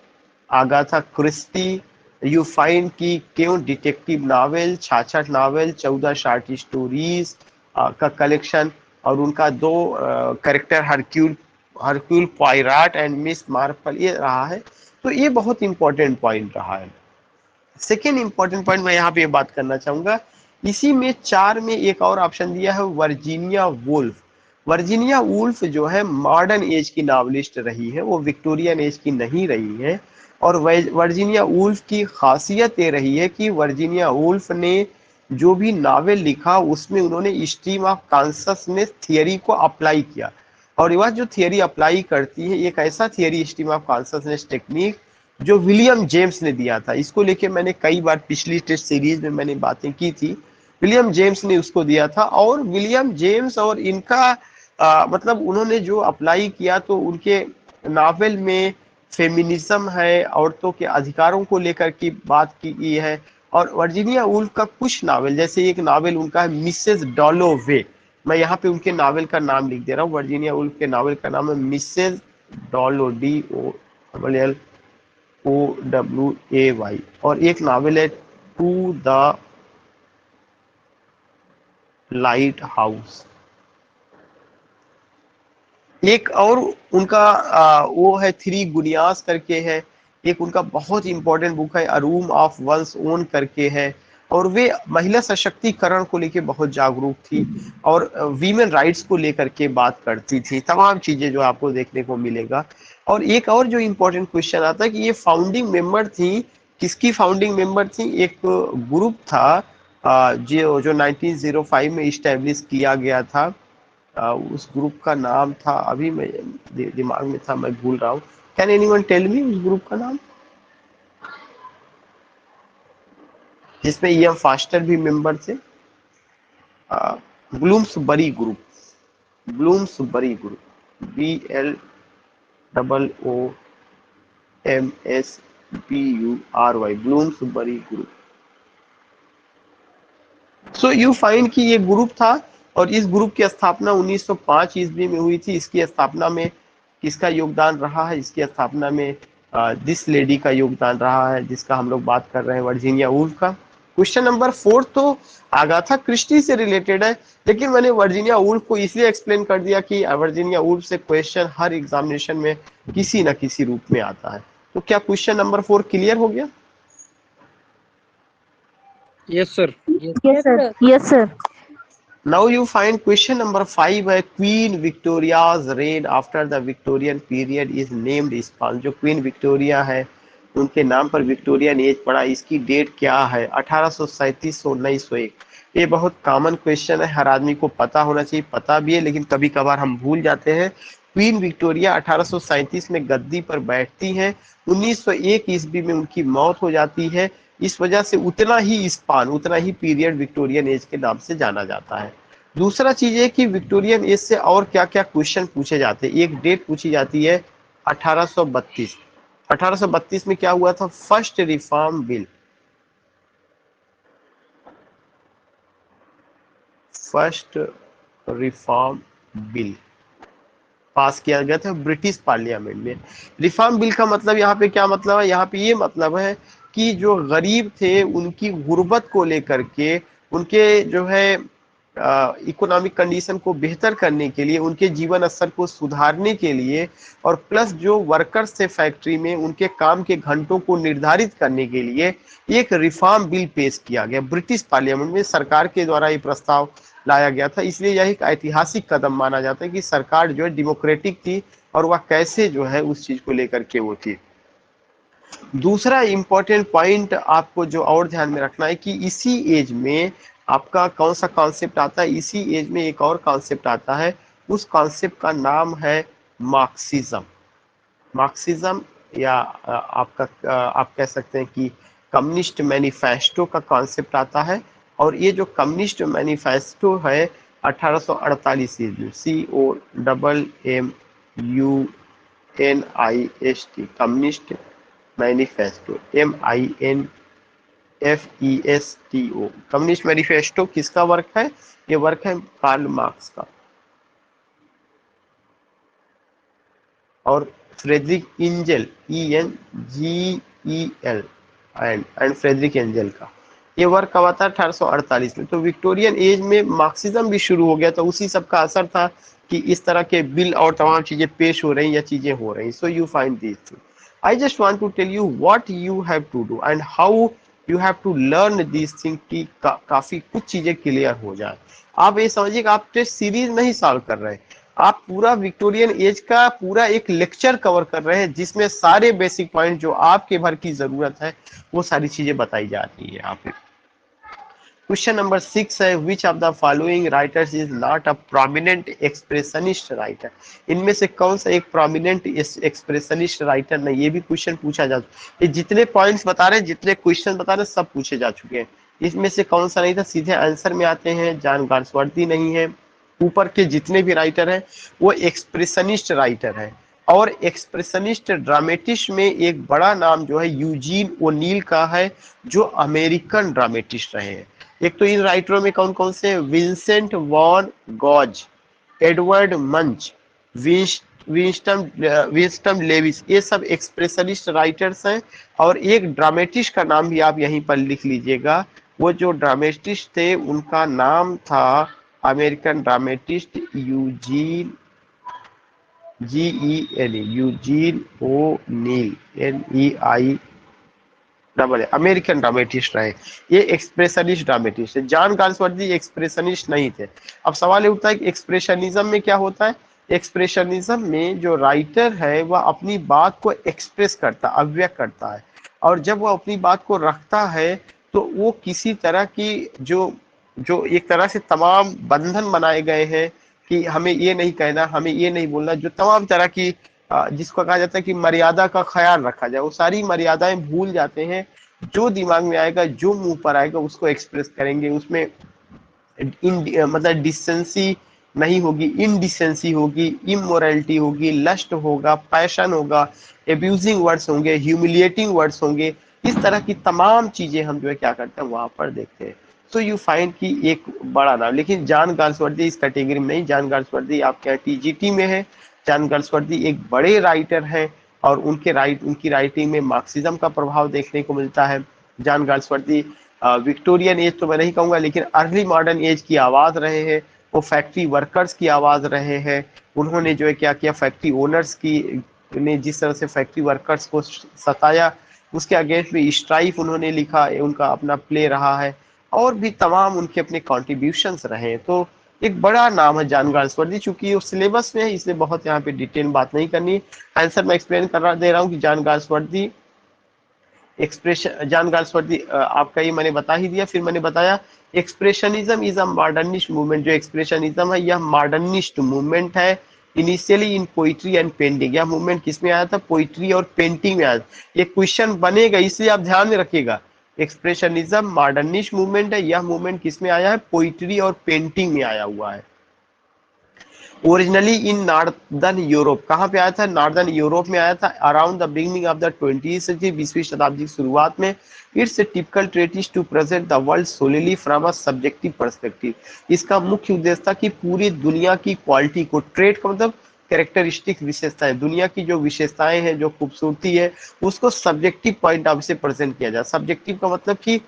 Agatha Christie, you find कि क्यों detective novel, 66 novel, 14 short stories का कलेक्शन, और उनका दो character Hercule Hercule Poirot and Miss Marple, ये रहा है। तो ये बहुत इंपॉर्टेंट पॉइंट रहा है। सेकेंड इंपॉर्टेंट पॉइंट मैं यहाँ पे बात करना चाहूंगा, इसी में 4 में एक और ऑप्शन दिया है वर्जीनिया वुल्फ। वर्जीनिया वुल्फ जो है मॉडर्न एज की नॉवलिस्ट रही है, वो विक्टोरियन एज की नहीं रही है। और वर्जीनिया वुल्फ की खासियत ये रही है कि वर्जीनिया वुल्फ ने जो भी नावल लिखा उसमें उन्होंने स्ट्रीम ऑफ कॉन्शसनेस थियरी को अप्लाई किया। और वह जो थियरी अप्लाई करती है एक ऐसा theory, stream of consciousness technique, जो विलियम जेम्स ने दिया था। इसको लेके मैंने कई बार पिछली टेस्ट सीरीज में मैंने बातें की थी। विलियम जेम्स ने उसको दिया था, और विलियम जेम्स और इनका मतलब उन्होंने जो अप्लाई किया तो उनके नावल में फेमिनिज्म है, औरतों के अधिकारों को लेकर की बात की है। और वर्जीनिया वुल्फ का कुछ नावल, जैसे एक नावल उनका है मिसेस डॉलोवे, मैं यहाँ पे उनके नावल का नाम लिख दे रहा हूँ। वर्जीनिया वुल्फ के नावल का नाम है मिसेस डॉलो, DOWAY। और एक नावल है टू द लाइट हाउस। एक और उनका वो है थ्री गुनियास करके है। एक उनका बहुत इंपॉर्टेंट बुक है अ रूम ऑफ वंस ओन करके है। और वे महिला सशक्तिकरण को लेके बहुत जागरूक थी और वीमेन राइट्स को लेकर के बात करती थी, तमाम चीजें जो आपको देखने को मिलेगा। और एक और जो इम्पोर्टेंट क्वेश्चन आता है कि ये फाउंडिंग मेंबर थी, किसकी फाउंडिंग मेंबर थी? एक ग्रुप था जो 1905 में इस्टेब्लिश किया गया था, उस ग्रुप का नाम था, अभी मैं दिमाग में था, मैं भूल रहा हूँ। कैन एनीवन टेल मी उस ग्रुप का नाम, जिसमें ईएम फास्टर भी मेंबर थे? Bloomsbury group, Bloomsbury group, BLOOMSBURY, Bloomsbury group. So you find कि ये ग्रुप था, और इस ग्रुप की स्थापना 1905 ईस्वी में हुई थी। इसकी स्थापना में किसका योगदान रहा है? इसकी स्थापना में दिस लेडी का योगदान रहा है, जिसका हम लोग बात कर रहे हैं, वर्जीनिया वुल्फ का। क्वेश्चन नंबर 4 तो आगाथा क्रिस्टी से रिलेटेड है, लेकिन मैंने वर्जीनिया वुल्फ को इसलिए एक्सप्लेन कर दिया कि वर्जीनिया वुल्फ से क्वेश्चन हर एग्जामिनेशन में किसी न किसी रूप में आता है। तो क्या क्वेश्चन नंबर 4 क्लियर हो गया? Yes sir. Yes, sir. Yes, sir. Now you find question number 5 है, Queen Victoria's reign after the Victorian period is named span। जो क्वीन विक्टोरिया है उनके नाम पर विक्टोरियन एज पड़ा, इसकी डेट क्या है? 1837 1901। ये बहुत कॉमन क्वेश्चन है, हर आदमी को पता होना चाहिए, पता भी है, लेकिन कभी कभार हम भूल जाते हैं। क्वीन विक्टोरिया 1837 में गद्दी पर बैठती हैं, 1901 ईस्वी में उनकी मौत हो जाती है। इस वजह से उतना ही स्पान, उतना ही पीरियड विक्टोरियन एज के नाम से जाना जाता है। दूसरा चीज है कि विक्टोरियन एज से और क्या क्या क्वेश्चन पूछे जाते हैं। एक डेट पूछी जाती है 1832। 1832 में क्या हुआ था? First reform bill, first reform bill pass किया गया था ब्रिटिश पार्लियामेंट में। रिफॉर्म बिल का मतलब यहाँ पे क्या मतलब है? यहाँ पे ये मतलब है कि जो गरीब थे उनकी गुर्बत को लेकर के, उनके जो है इकोनॉमिक कंडीशन को बेहतर करने के लिए, उनके जीवन स्तर को सुधारने के लिए, और प्लस जो वर्कर्स थे फैक्ट्री में उनके काम के घंटों को निर्धारित करने के लिए एक रिफॉर्म बिल पेश किया गया ब्रिटिश पार्लियामेंट में। सरकार के द्वारा ये प्रस्ताव लाया गया था, इसलिए यह एक ऐतिहासिक कदम माना जाता है कि सरकार जो है डेमोक्रेटिक थी और वह कैसे जो है उस चीज को लेकर के वो थी। दूसरा इंपॉर्टेंट पॉइंट आपको जो और ध्यान में रखना है कि इसी एज में आपका कौन सा कॉन्सेप्ट आता है? इसी एज में एक और कॉन्सेप्ट आता है, उस कॉन्सेप्ट का नाम है मार्क्सिज्म। मार्क्सिज्म या आप कह सकते हैं कि कम्युनिस्ट मैनिफेस्टो का कॉन्सेप्ट आता है। और ये जो कम्युनिस्ट मैनिफेस्टो है 1848 ईस्वी, COMMUNIST, Communist Manifesto, MINFESTO, Communist Manifesto किसका वर्क है? ये वर्क है कार्ल मार्क्स का और Friedrich Engels, ENGEL, and Friedrich Engels का। ये वर्क कब आता है? 1848 में। तो विक्टोरियन एज में मार्क्सिज्म भी शुरू हो गया, तो उसी सब का असर था कि इस तरह के बिल और तमाम चीजें पेश हो रही या चीजें हो रही। So you find this thing. I just want to tell you what you have to do and how you have to learn this thing कि काफी कुछ चीजें क्लियर हो जाए। आप ये समझिए कि आप टेस्ट सीरीज नहीं सॉल्व कर रहे, आप पूरा विक्टोरियन एज का पूरा एक लेक्चर कवर कर रहे हैं, जिसमें सारे बेसिक पॉइंट जो आपके भर की जरूरत है वो सारी चीजें बताई जा रही है यहाँ पे। क्वेश्चन नंबर 6 है, which of the following writers is not a prominent expressionist writer? इनमें से कौन सा एक प्रोमिनेंट एक्सप्रेशनिस्ट राइटर नहीं? ये भी क्वेश्चन पूछा जा चुका। ये जितने पॉइंट्स बता रहे हैं, जितने क्वेश्चन बता रहे हैं, सब पूछे जा चुके हैं। इसमें से कौन सा नहीं था? सीधे आंसर में आते हैं, जॉन गार्सवर्दी नहीं है। ऊपर के जितने भी राइटर हैं वो एक्सप्रेशनिस्ट राइटर है। और एक्सप्रेशनिस्ट ड्रामेटिस्ट में एक बड़ा नाम जो है यूजीन ओनील का है, जो अमेरिकन ड्रामेटिस्ट रहे हैं। एक तो इन राइटरों में कौन कौन से? विंसेंट वॉन गॉज, एडवर्ड मंच, विंस्टन लेविस, ये सब एक्सप्रेशनिस्ट राइटर्स हैं। और एक ड्रामेटिस्ट का नाम भी आप यहीं पर लिख लीजिएगा। वो जो ड्रामेटिस्ट थे उनका नाम था American dramatist Eugene, GEN, Eugene O'Neill, NEI, American dramatist रहे। ये एक्सप्रेशनिस्ट ड्रामेटिस्ट है। जॉन गार्सवर्दी एक्सप्रेशनिस्ट नहीं थे। अब सवाल ये उठता है कि एक्सप्रेशनिज्म में क्या होता है? एक्सप्रेशनिज्म में जो राइटर है वह अपनी बात को एक्सप्रेस करता, अभिव्यक्त करता है, और जब वह अपनी बात को रखता है तो वो किसी तरह की जो जो एक तरह से तमाम बंधन बनाए गए हैं कि हमें ये नहीं कहना, हमें ये नहीं बोलना, जो तमाम तरह की जिसको कहा जाता है कि मर्यादा का ख्याल रखा जाए, वो सारी मर्यादाएं भूल जाते हैं। जो दिमाग में आएगा, जो मुंह पर आएगा उसको एक्सप्रेस करेंगे। उसमें मतलब डिसेंसी नहीं होगी, इनडिसेंसी होगी, इमोरलिटी होगी, लस्ट होगा, पैशन होगा, एब्यूजिंग वर्ड्स होंगे, ह्यूमिलिएटिंग वर्ड्स होंगे। इस तरह की तमाम चीजें हम जो है क्या करते हैं वहां पर देखते हैं। सो यू फाइंड कि एक बड़ा नाम, लेकिन जॉन गाल्सवर्दी इस कैटेगरी में नहीं। जॉन गाल्सवर्दी आपके यहाँ टीजीटी में है। जॉन गाल्सवर्दी एक बड़े राइटर हैं और उनकी राइटिंग में मार्क्सिज्म का प्रभाव देखने को मिलता है। जॉन गाल्सवर्दी विक्टोरियन एज तो मैं नहीं कहूंगा, लेकिन अर्ली मॉडर्न एज की आवाज रहे हैं। वो फैक्ट्री वर्कर्स की आवाज रहे हैं। उन्होंने जो है क्या किया, फैक्ट्री ओनर्स की ने जिस तरह से फैक्ट्री वर्कर्स को सताया, उसके अगेंस्ट भी स्ट्राइक उन्होंने लिखा, उनका अपना प्ले रहा है। और भी तमाम उनके अपने कॉन्ट्रीब्यूशंस रहे हैं। तो एक बड़ा नाम है जॉन गाल्सवर्दी। चूंकि वो सिलेबस में है इसलिए बहुत यहाँ पे डिटेल बात नहीं करनी। आंसर मैं एक्सप्लेन दे रहा हूँ कि John Galsworthy expression, John Galsworthy आपका ये मैंने बता ही दिया। फिर मैंने बताया expressionism is a modernist movement. जो एक्सप्रेशनिज्म है यह मॉडर्निस्ट मूवमेंट है। Initially in poetry and painting, यह मूवमेंट किसमें आया था, पोइट्री और पेंटिंग में आया था। ये क्वेश्चन बनेगा इसलिए आप ध्यान में रखिएगा। एक्सप्रेशनिज्म मॉडर्निस्ट मूवमेंट है, यह मूवमेंट किसमें आया है, पोइट्री और पेंटिंग में आया हुआ है। ओरिजिनली इन नॉर्दर्न यूरोप, कहाँ पे आया था, नॉर्दर्न यूरोप में आया था। Around the beginning of the 20th century, 20वीं शताब्दी की शुरुआत में। It's a typical trait is to present the world solely from a subjective perspective. इसका मुख्य उद्देश्य था कि पूरी दुनिया की क्वालिटी को, ट्रेट का मतलब कैरेक्टरिस्टिक विशेषताएं, दुनिया की जो विशेषताएं हैं, जो खूबसूरती है, उसको सब्जेक्टिव पॉइंट ऑफ से प्रेजेंट किया जाए। सब्जेक्टिव का मतलब कि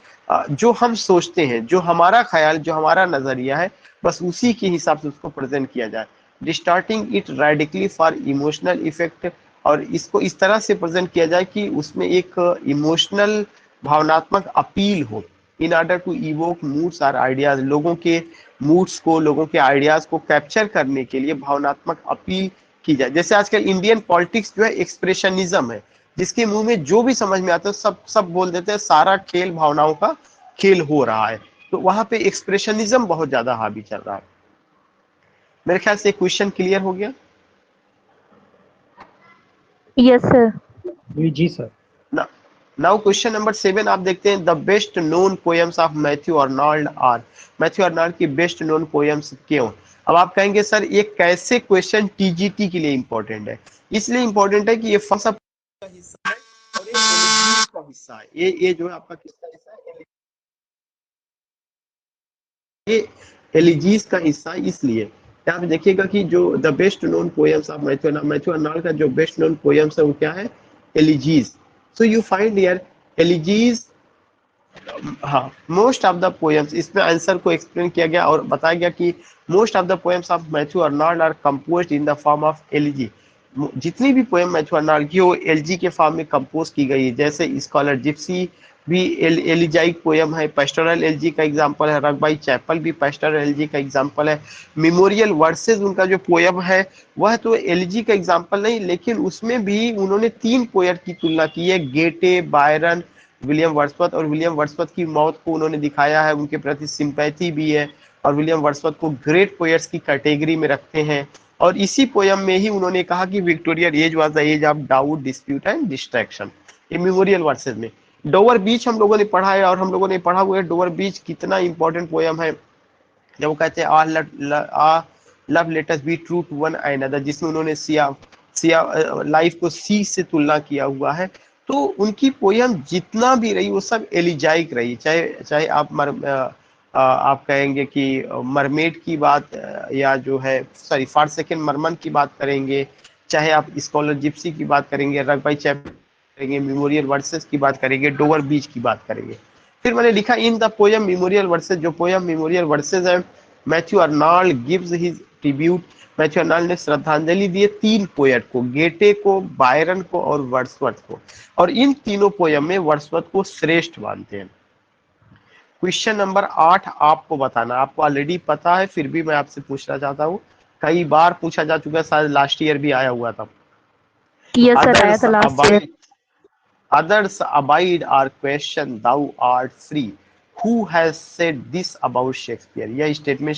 जो हम सोचते हैं, जो हमारा ख्याल, जो हमारा नजरिया है, बस उसी के हिसाब से उसको प्रेजेंट किया जाए। Distorting it radically for emotional effect, और इसको इस तरह से प्रेजेंट किया जाए कि उसमें एक इमोशनल, भावनात्मक अपील हो। In order to evoke moods और आइडियाज, लोगों के मूड्स को, लोगों के आइडियाज को कैप्चर करने के लिए भावनात्मक अपील की जाए। जैसे आजकल इंडियन पॉलिटिक्स जो है एक्सप्रेशनिज्म है, जिसके मुंह में जो भी समझ में आता है सब सब बोल देते हैं, सारा खेल भावनाओं का खेल हो रहा है। तो वहां पे एक्सप्रेशनिज्म बहुत ज्यादा हावी चल रहा है। मेरे ख्याल से क्वेश्चन क्लियर हो गया। Yes, sir. जी सर। नाउ क्वेश्चन नंबर 7 आप देखते हैं। The best known poems of Matthew Arnold are, Matthew Arnold की बेस्ट नोन पोएम्स क्यों। अब आप कहेंगे सर ये कैसे क्वेश्चन टीजीटी के लिए इंपॉर्टेंट है। इसलिए इंपॉर्टेंट है कि ये फर्स्ट का हिस्सा है और ये एलिजीज का हिस्सा है। ये जो है आपका किसका हिस्सा है, ये एलिजीज का हिस्सा है। इसलिए आप देखिएगा कि जो the best known poems of Matthew Arnold का जो बेस्ट नोन पोएम्स है वो क्या है, elegies. So you find here elegies. हाँ, मोस्ट ऑफ द पोएम्स, इसमें आंसर को एक्सप्लेन किया गया और बताया गया कि most of the poems of Matthew Arnold are composed in the form of elegy. जितनी भी पोएम मैथ्यू अर्नोल्ड की वो एलजी के फॉर्म में कंपोज की गई है। जैसे स्कॉलर जिप्सी भी एलिजाइक पोएम है, पेस्टोरल एलजी का एग्जांपल है, रगबाई चैपल भी पेस्टोरल एलजी का एग्जांपल है। मेमोरियल वर्सेस उनका जो पोएम है वह तो एलजी का एग्जांपल नहीं, लेकिन उसमें भी उन्होंने 3 पोएट की तुलना की है, गेटे, बायरन, विलियम वर्ड्सवर्थ। और विलियम वर्ड्सवर्थ की मौत को उन्होंने दिखाया है, उनके प्रति सिंपैथी भी है, और विलियम वर्ड्सवर्थ को ग्रेट पोएट्स की कैटेगरी में रखते हैं। और इसी पोयम में ही उन्होंने कहा कि Victorian age was the age of doubt, dispute and distraction. ये मेमोरियल वर्सेस में डोवर बीच हम लोगों ने पढ़ा है, और हम लोगों ने पढ़ा हुआ है डोवर बीच कितना इंपॉर्टेंट पोयम है। जब वो कहते हैं ah love let us be true to one another, जिसमें उन्होंने सिया सिया लाइफ को सी से तुलना किया हुआ है। तो उनकी पोयम जितना भी रही वो सब एलिजाइक रही। चाहे चाहे आप कहेंगे कि मरमेड की बात, या जो है सॉरी फॉर सेकेंड मरमन की बात करेंगे, चाहे आप स्कॉलर जिप्सी की बात करेंगे, रगबाई चैपल करेंगे, मेमोरियल वर्सेस की बात करेंगे, डोवर बीच की बात करेंगे। फिर मैंने लिखा in the poem memorial versus, जो पोयम मेमोरियल वर्सेस है, Matthew Arnold gives his tribute. Matthew Arnold ने श्रद्धांजलि दी 3 पोएट को, गेटे को, बायरन को और वर्ड्सवर्थ को। और इन तीनों पोयम में वर्ड्सवर्थ को श्रेष्ठ मानते हैं। क्वेश्चन नंबर 8 आपको बताना, आपको ऑलरेडी पता है फिर भी मैं आपसे पूछना चाहता हूँ, कई बार पूछा जा चुका है, शायद लास्ट ईयर भी आया हुआ था। Yes, sir. आया था last year. others abide our question, thou art free. Who has said this about Shakespeare? यह स्टेटमेंट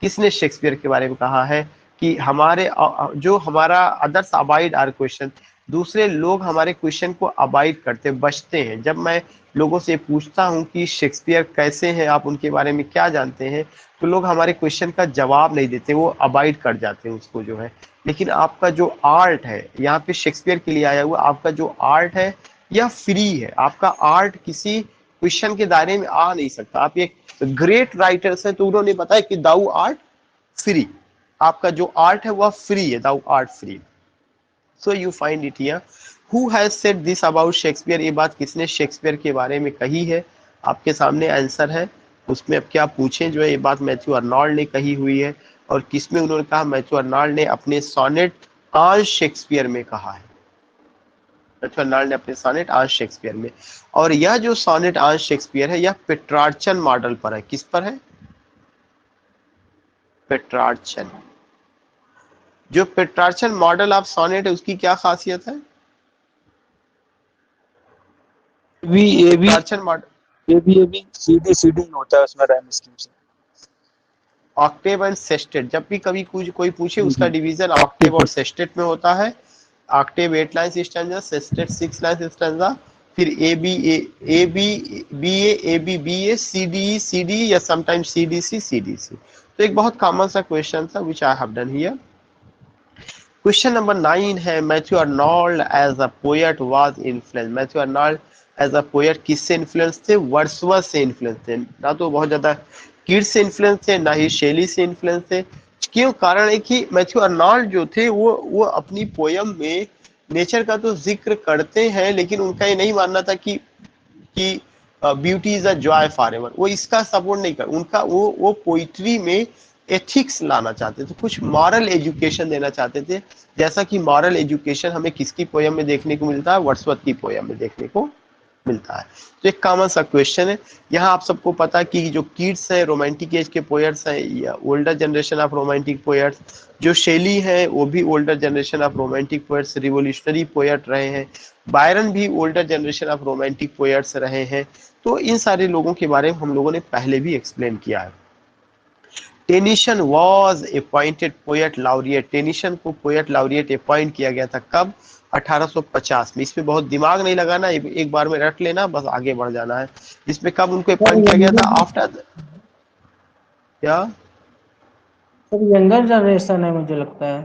किसने शेक्सपियर के बारे में कहा है कि हमारे जो हमारा अदर्स अबाइड आर क्वेश्चन, दूसरे लोग हमारे क्वेश्चन को अबाइड करते बचते हैं। जब मैं लोगों से पूछता हूं कि शेक्सपियर कैसे हैं, आप उनके बारे में क्या जानते हैं, तो लोग हमारे क्वेश्चन का जवाब नहीं देते, वो अबाइड कर जाते हैं उसको जो है। लेकिन आपका जो आर्ट है, यहाँ पे शेक्सपियर के लिए आया हुआ आपका जो आर्ट है यह फ्री है। आपका आर्ट किसी क्वेश्चन के दायरे में आ नहीं सकता। आप एक ग्रेट राइटर्स है तो उन्होंने बताया कि दाउ आर्ट फ्री, आपका जो आर्ट है वह फ्री है, thou art free. So you find it here, who has said this about Shakespeare, ये बात किसने शेक्सपियर के बारे में कही है। आपके सामने आंसर है, उसमें अब क्या पूछें, जो है ये बात मैथ्यू अर्नॉल्ड ने कही हुई है। और किसमें उन्होंने कहा, मैथ्यू अर्नॉल्ड ने अपने सोनेट ऑन शेक्सपियर में कहा है। मैथ्यू अर्नॉल्ड ने अपने सोनेट ऑन शेक्सपियर में। और यह जो सोनेट ऑन शेक्सपियर है यह पेट्रार्चन मॉडल पर है। किस पर है? पेट्रार्चन। जो पेट्रार्चन मॉडल ऑफ सोनेट है उसकी क्या खासियत है? Petrarchan model AB CD CD होता है उसमें राइम स्कीम से। ऑक्टेव एंड सेस्टेट, जब भी कभी कोई पूछे उसका डिवीजन ऑक्टेव और सेस्टेट में होता है। Octave 8 lines stanza, sestet 6 lines stanza, फिर A B A B B A C D या समटाइम्स सी डी सी। तो एक बहुत कॉमन सा क्वेश्चन था which I have done here. Question number 9 है, Matthew Arnold as a poet was influence. Matthew Arnold as a poet किससे इन्फ्लुएंस थे? वर्ड्सवर्थ से इन्फ्लुएंस थे। ना तो बहुत ज्यादा कीट्स से इन्फ्लुएंस थे, ना ही शेली से इन्फ्लुएंस थे। क्यों? कारण है कि मैथ्यू अर्नॉल्ड जो थे वो अपनी पोयम में नेचर का तो जिक्र करते हैं, लेकिन उनका ये नहीं मानना था कि beauty is a joy for ever. वो इसका सपोर्ट नहीं कर, उनका वो पोइट्री में एथिक्स लाना चाहते थे, कुछ मॉरल एजुकेशन देना चाहते थे। जैसा कि मॉरल एजुकेशन हमें किसकी पोयम में देखने को मिलता है? वर्ड्सवर्थ की पोयम में देखने को मिलता है। तो एक कॉमन सा क्वेश्चन है। यहाँ आप सबको पता कि जो कीट्स है रोमांटिक एज के पोएट्स हैं, या older generation of romantic poets. जो शेली है वो भी older generation of romantic poets, revolutionary poet रहे हैं। बायरन भी older generation of romantic poets रहे हैं। तो इन सारे लोगों के बारे में हम लोगों ने पहले भी एक्सप्लेन किया है। Tennyson was appointed poet laureate. Tennyson को पोएट लाउरिएट अपॉइंट किया गया था। कब? 1850 में। इसमें बहुत दिमाग नहीं लगाना, एक बार में रट लेना, बस आगे बढ़ जाना है। इसमें कब उनको अपॉइंट किया गया था? आफ्टर क्या? सर यंगर जनरेशन है मुझे लगता है।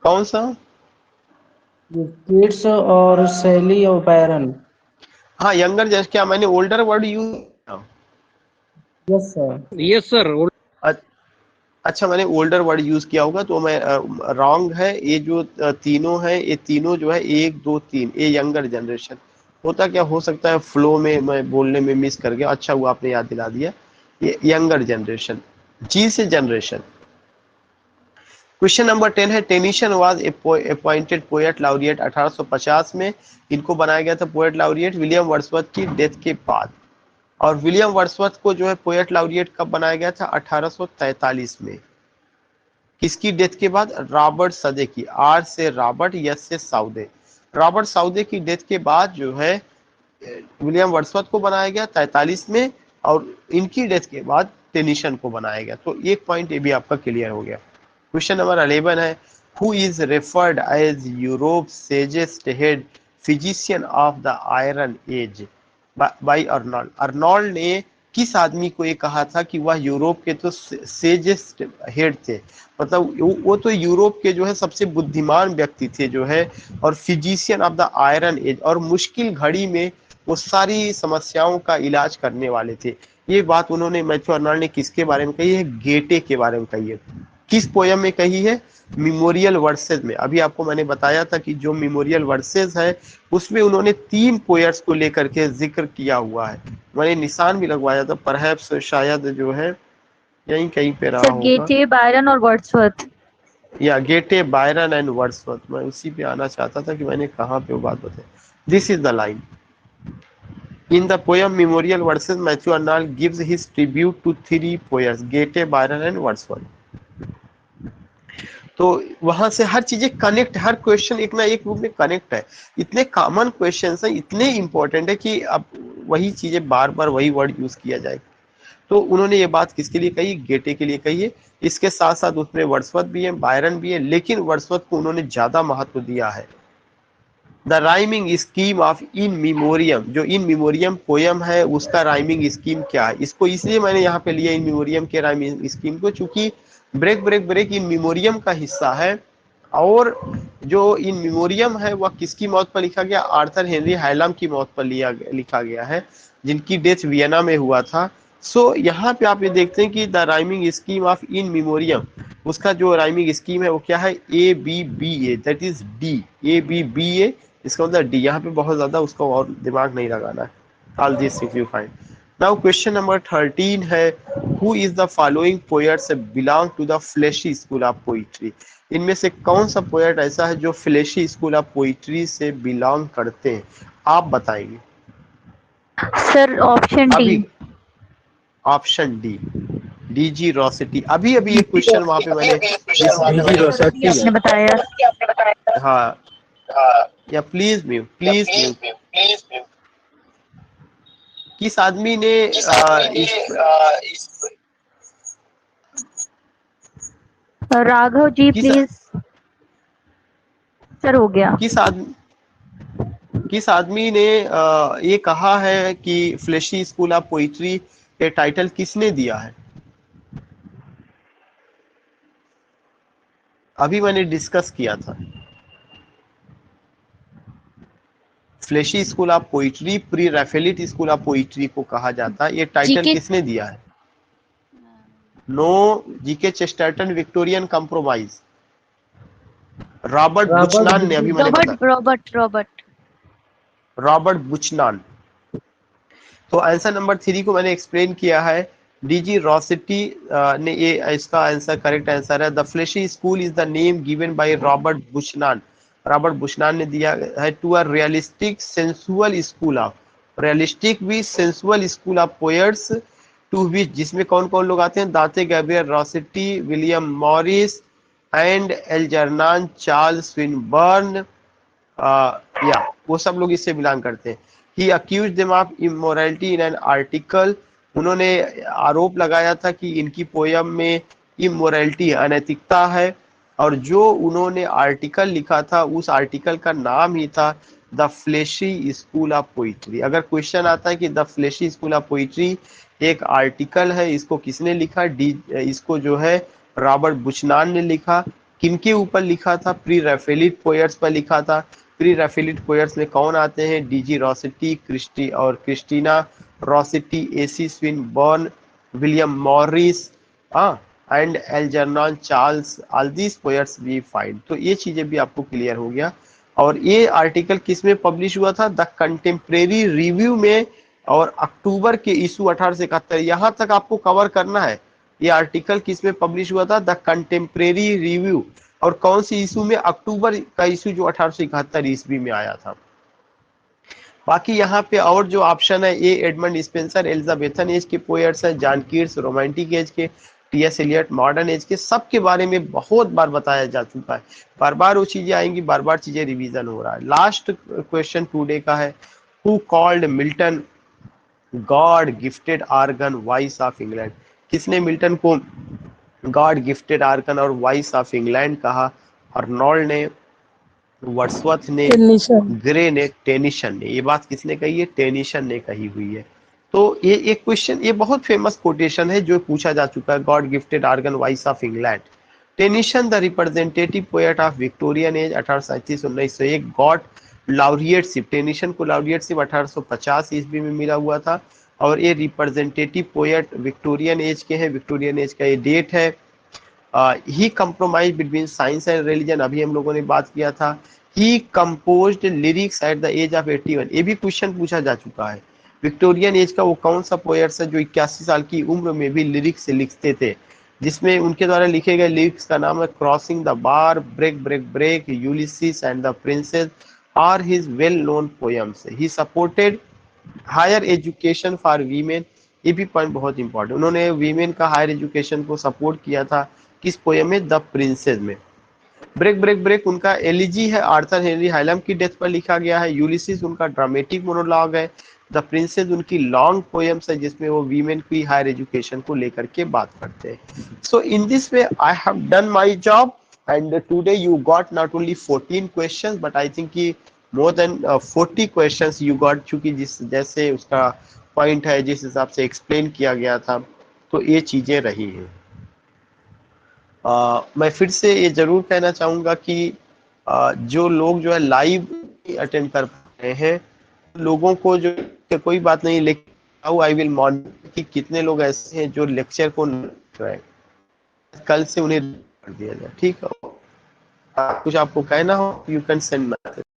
कौन सा? किड्स और शैली और बैरन। हाँ, यंगर जनरेशन। क्या मैंने older word use? Yes sir. Yes sir. अच्छा, मैंने ओल्डर वर्ड यूज किया होगा तो मैं रॉन्ग है। ये जो तीनों है, ये तीनों जो है 1 2 3, ये यंगर जनरेशन होता। क्या हो सकता है फ्लो में मैं बोलने में मिस कर गया, अच्छा हुआ आपने याद दिला दिया। ये यंगर जनरेशन, जी से जनरेशन। क्वेश्चन नंबर 10 है, टेनिसन वाज अपॉइंटेड पोएट लाउरिएट 1850 में। इनको बनाया गया था पोएट लाउरिएट विलियम वर्ड्सवर्थ की डेथ के बाद। और विलियम वर्ड्सवर्थ को जो है पोएट लाउरिएट कब बनाया गया था? 1843 में। किसकी डेथ के बाद? रॉबर्ट सदे की। आर से रॉबर्ट, यस से साउदे। रॉबर्ट साउदे की डेथ के बाद जो है विलियम वर्ड्सवर्थ को बनाया गया 43 में, और इनकी डेथ के बाद टेनिसन को बनाया गया। तो एक पॉइंट ये भी आपका क्लियर हो गया। क्वेश्चन नंबर 11 है, who is referred as Europe sagest head physician of the iron age by Arnold. Arnold ने किस आदमी को ये कहा था कि वह यूरोप के तो सेजेस्ट हेड थे, मतलब वो तो यूरोप के जो है सबसे बुद्धिमान व्यक्ति थे जो है, और physician of the iron age, और मुश्किल घड़ी में वो सारी समस्याओं का इलाज करने वाले थे। ये बात उन्होंने, मैथ्यू अर्नॉल्ड ने किसके बारे में कही है? गेटे के बारे में कही है। किस पोयम में कही है? मेमोरियल वर्सेस में। अभी आपको मैंने बताया था कि जो मेमोरियल वर्सेस है उसमें उन्होंने 3 पोएट्स को लेकर के जिक्र किया हुआ है। मैंने निशान भी लगवाया था, परहैप्स शायद जो है यहीं कहीं पे रहा होगा। गेटे, बायरन और वर्ड्सवर्थ। या गेटे, बायरन एंड वर्ड्सवर्थ। मैं उसी पे आना चाहता था कि मैंने कहाँ पे वो बात बताई। This is the line in the poem Memorial Verses. Matthew Arnold gives his tribute to 3 poets, Goethe, Byron and Wordsworth. तो वहां से हर चीजें कनेक्ट, हर क्वेश्चन एक ना एक रूप में कनेक्ट है। इतने कॉमन क्वेश्चंस हैं, इतने इंपॉर्टेंट है कि अब वही चीजें बार बार वही वर्ड यूज किया जाएगा। तो उन्होंने ये बात किसके लिए कही, गेटे के लिए कही है। इसके साथ साथ उसमें वर्ड्सवर्थ भी है, बायरन भी है, लेकिन वर्ड्सवर्थ को उन्होंने ज्यादा महत्व दिया है। The rhyming scheme of in memoriam, जो इन मेमोरियम पोयम है उसका राइमिंग स्कीम क्या है, इसको इसलिए मैंने यहाँ पे लिया इन मेमोरियम के राइमिंग स्कीम को, चूंकि break break break In Memoriam का हिस्सा है। और जो इन मेमोरियम है वह किसकी मौत पर लिखा गया, आर्थर हेनरी हैलम की मौत पर लिखा गया है, जिनकी डेथ वियना में हुआ था। सो यहाँ पे आप ये देखते हैं कि the rhyming scheme of in memoriam, उसका जो राइमिंग स्कीम है वो क्या है, ABBA, that is D, ABBA, इसका मतलब डी। यहाँ पे बहुत ज्यादा उसका और दिमाग नहीं लगाना है। All this if you find. Now question number 13 है, who is the following poets belong to the fleshly school of poetry. इनमें से कौन सा पोएट ऐसा है जो फ्लैशी स्कूल ऑफ पोइट्री से बिलोंग करते हैं, आप बताएंगे। सर ऑप्शन अभी D. Option D, DG Rossetti. अभी अभी एक क्वेश्चन वहां पे मैंने डीजी रोसेटी आपने बताया। हाँ, या प्लीज म्यूट, प्लीज म्यूट। किस आदमी ने राघव जी किस प्लीज। सर हो गया। किस आदमी ने ये कहा है कि फ्लैशी स्कूल ऑफ पोइट्री ये टाइटल किसने दिया है। अभी मैंने डिस्कस किया था। Fleshly school of poetry pre Raphaelite school of poetry को कहा जाता है, ये टाइटल किसने दिया है। No, GK Chesterton Victorian compromise, Robert Buchanan ने, अभी मैंने रॉबर्ट बुचनान। तो आंसर नंबर 3 को मैंने एक्सप्लेन किया है, DG रॉसेटी ने ये इसका आंसर, करेक्ट आंसर है। The fleshly school is the name given by Robert Buchanan. Robert Buchanan ने दिया है to a realistic sensual school of, realistic भी sensual school of poets to which, जिसमें कौन कौन लोग आते हैं, Dante Gabriel Rossetti, William Morris and Algernon Charles Swinburne, या वो सब लोग इससे बिलोंग करते हैं। He accuse them of immorality in an article, उन्होंने आरोप लगाया था कि इनकी पोयम में इमोरलिटी, अनैतिकता है। और जो उन्होंने आर्टिकल लिखा था उस आर्टिकल का नाम ही था the fleshly school of poetry. अगर क्वेश्चन आता है कि the fleshly school of poetry एक आर्टिकल है, इसको किसने लिखा, इसको जो है रॉबर्ट बुचनान ने लिखा। किनके ऊपर लिखा था, प्री रैफेलिट पोएट्स पर लिखा था। प्री रैफेलिट पोएट्स में कौन आते हैं, DG रॉसेटी, क्रिस्टी और Christina Rossetti, AC Swinburne, William Morris and Algernon Charles, all these poets we find. तो ये चीजें भी आपको क्लियर हो गया। और ये आर्टिकल किस में पब्लिश हुआ था, द कंटेम्प्रेरी रिव्यू में, और अक्टूबर के इशू 1871, यहाँ तक आपको कवर करना है। ये आर्टिकल किस में पब्लिश हुआ था, द कंटेम्प्रेरी रिव्यू, और कौन सी इशू में, अक्टूबर का इशू जो 1871 ईस्वी में आया था। बाकी यहाँ पे और जो ऑप्शन है, ए एडमंड स्पेंसर एलिजाबेथन एज के पोएट्स हैं, जॉन कीट्स रोमांटिक एज के, TS एलियट मॉडर्न एज के, सबके बारे में बहुत बार बताया जा चुका है। बार बार वो चीजें आएंगी, बार बार चीजें रिवीजन हो रहा है। लास्ट क्वेश्चन टुडे का है, who called Milton God gifted organ voice of England. किसने मिल्टन को गॉड गिफ्टेड आर्गन और वॉइस ऑफ इंग्लैंड कहा, अर्नोल्ड ने, वर्ड्सवर्थ ने, ग्रे ने, टेनिसन ने। ये बात किसने कही है, टेनिसन ने कही हुई है। तो ये एक क्वेश्चन, ये बहुत फेमस कोटेशन है जो पूछा जा चुका है, God gifted organ voice of England. Tennyson the representative poet of Victorian age 1837-1901 got laureateship. Tennyson को लाउरियटशिप 1850 ईस्वी में मिला हुआ था, और ये रिप्रेजेंटेटिव पोएट विक्टोरियन एज के हैं। विक्टोरियन एज का ये डेट है। He compromise between science and religion, अभी हम लोगों ने बात किया था। He composed lyrics at the age of 81, ये भी क्वेश्चन पूछा जा चुका है। विक्टोरियन एज का वो कौन सा पोएट्स है जो 81 साल की उम्र में भी लिरिक्स लिखते थे, जिसमें उनके द्वारा लिखे गए लिरिक्स का नाम है crossing the bar, break break break, Ulysses and the princess are his well known poems. He supported higher education for women, ये भी पॉइंट बहुत इंपॉर्टेंट, उन्होंने वीमेन का हायर एजुकेशन को सपोर्ट किया था। किस पोएम में, द प्रिंसेस में। ब्रेक ब्रेक ब्रेक उनका एलिजी है, आर्थर हेनरी हाइलम की डेथ पर लिखा गया है। यूलिसिस उनका ड्रामेटिक मोनोलॉग है। द प्रिंसेस उनकी लॉन्ग पोएम्स है जिसमें वो वीमेन की हायर एजुकेशन को लेकर के बात करते हैं। So in this way I have done my job and today you got not only 14 questions but I think कि more than 40 questions you got, चूंकि जिस जैसे उसका पॉइंट है जिस हिसाब से एक्सप्लेन किया गया था तो ये चीजें रही हैं। मैं फिर से ये जरूर कहना चाहूंगा कि जो लोग जो है लाइव अटेंड कर रहे हैं लोगों को जो कोई बात नहीं, लेकिन हाउ आई विल मॉनिटर कि कितने लोग ऐसे हैं जो लेक्चर को कल से उन्हें कर दिया जाए। ठीक है, कुछ आपको कहना हो यू कैन सेंड मैसेज।